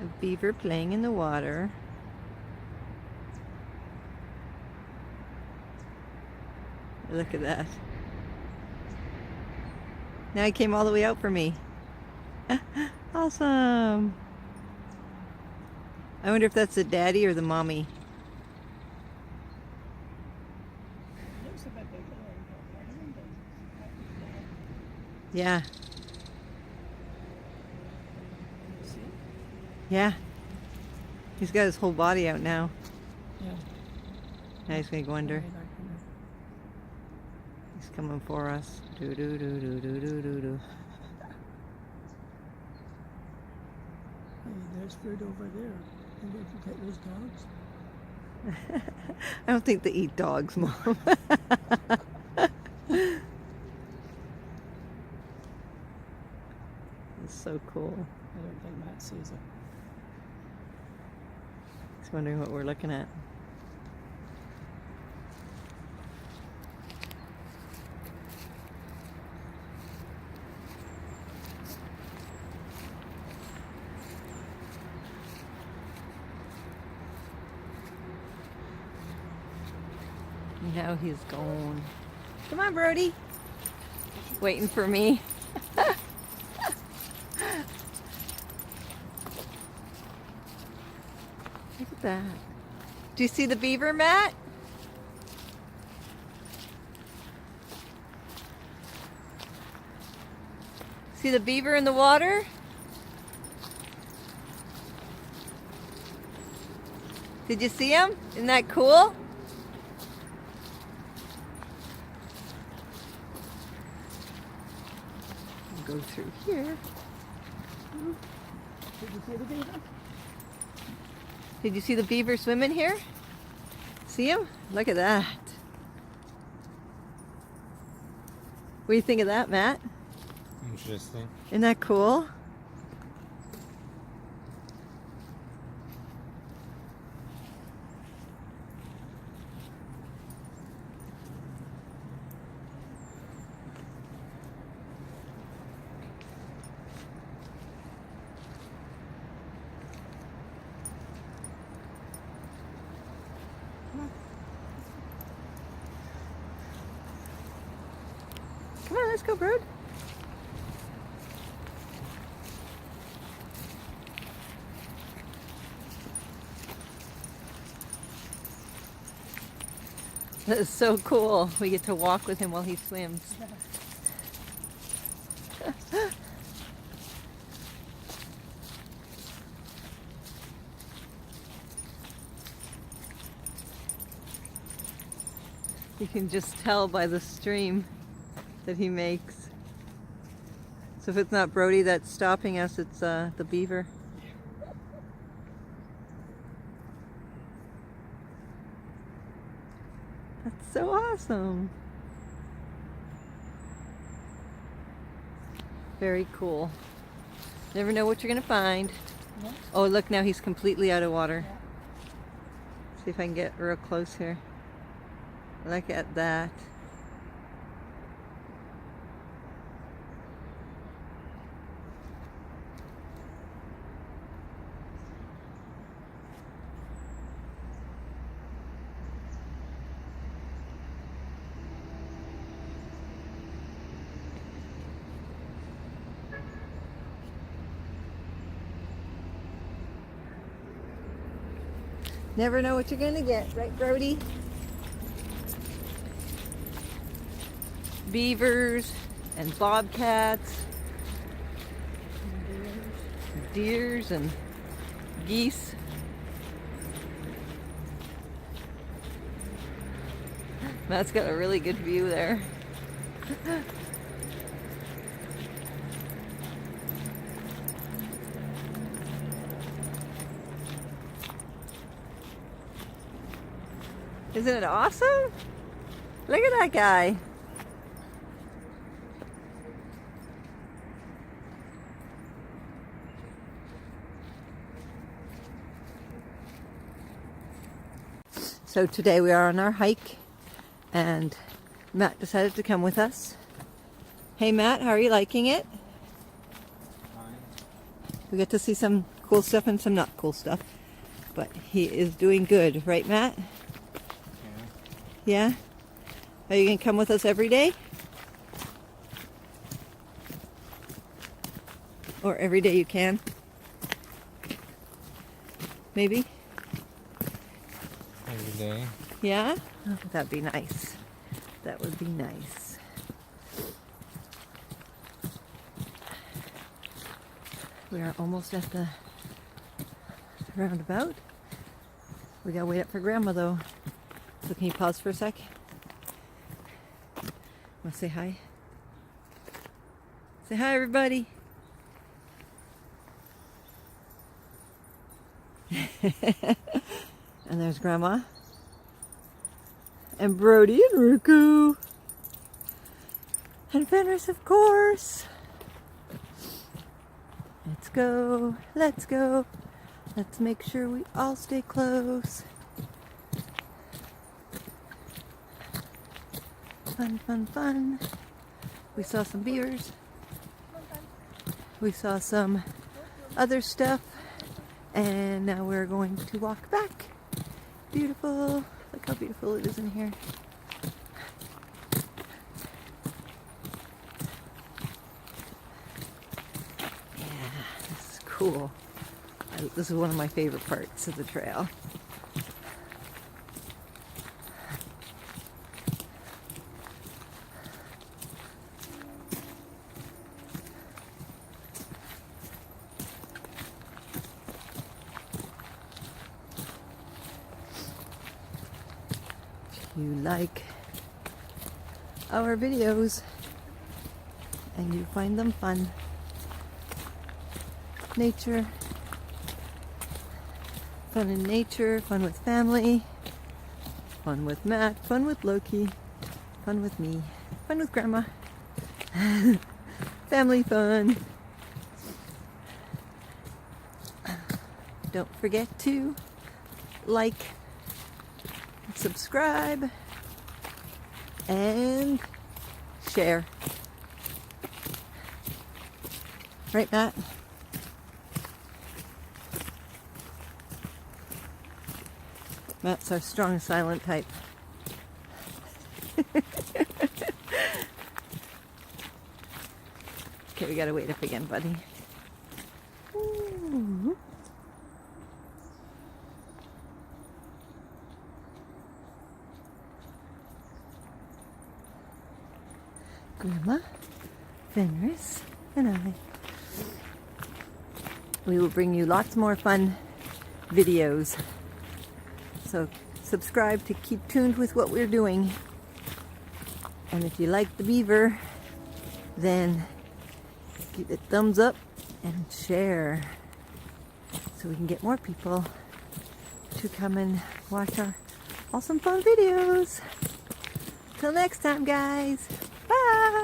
A beaver playing in the water. Look at that. Now he came all the way out for me. Awesome. I wonder if that's the daddy or the mommy. Yeah. Yeah. He's got his whole body out now. Yeah. Now he's gonna go under. He's coming for us. Do do do do do do do do. Hey, there's food over there. Maybe we can get those dogs. I don't think they eat dogs, Mom. It's so cool. I don't think Matt sees it. He's wondering what we're looking at. Now he's gone. Come on, Brody. Waiting for me. Look at that. Do you see the beaver, Matt? See the beaver in the water? Did you see him? Isn't that cool? Go through here. Did you see the beaver? Did you see the beaver swimming here? See him? Look at that. What do you think of that, Matt? Interesting. Isn't that cool? Come on, let's go, Broad. That is so cool. We get to walk with him while he swims. You can just tell by the stream that he makes. So if it's not Brody that's stopping us, it's the beaver. That's so awesome. Very cool. Never know what you're gonna find. Yeah. Oh, look, now he's completely out of water. Yeah. See if I can get real close here. Look at that. Never know what you're gonna get, right, Brody? Beavers and bobcats, deers and geese. Matt's got a really good view there. Isn't it awesome? Look at that guy. So today we are on our hike and Matt decided to come with us. Hey Matt, how are you liking it? Fine. We get to see some cool stuff and some not cool stuff. But he is doing good, right, Matt? Yeah. Yeah? Are you going to come with us every day? Or every day you can? Maybe? Every day. Yeah? Oh, that'd be nice. That would be nice. We are almost at the roundabout. We gotta wait up for Grandma though. So can you pause for a sec? Wanna say hi? Say hi, everybody. And there's Grandma. And Brody and Ruku. And Fenris, of course. Let's go. Let's go. Let's make sure we all stay close. Fun, fun, fun. We saw some beavers. We saw some other stuff. And now we're going to walk back. Beautiful. Look how beautiful it is in here. Yeah, this is cool. This is one of my favorite parts of the trail. You like our videos and you find them fun. Nature, fun in nature, fun with family, fun with Matt, fun with Loki, fun with me, fun with Grandma, family fun. Don't forget to like, subscribe, and share. Right, Matt? Matt's our strong silent type. Okay, we gotta wait up again, buddy. Ooh. Grandma, Fenris, and I. We will bring you lots more fun videos. So subscribe to keep tuned with what we're doing. And if you like the beaver, then give it a thumbs up and share so we can get more people to come and watch our awesome fun videos. Till next time, guys. Bye.